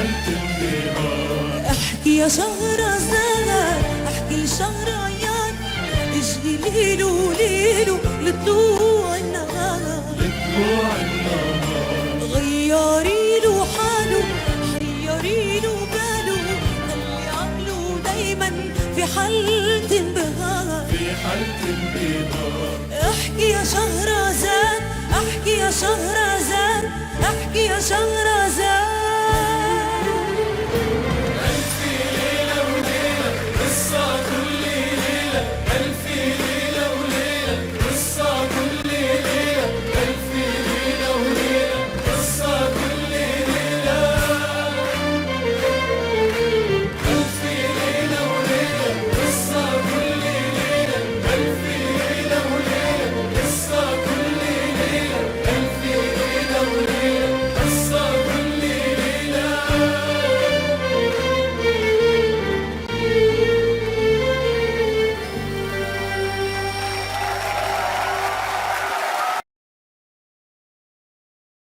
حالة انبهار. احكي يا شهرزاد احكي لشهريار، اشغلي له ليله لطلوع النهار، لطلوع النهار. غيري له حاله حيري له باله، خلي عقله دايما في حالة انبهار. في حالة انبهار. احكي يا شهرزاد احكي يا شهرزاد احكي يا شهرزاد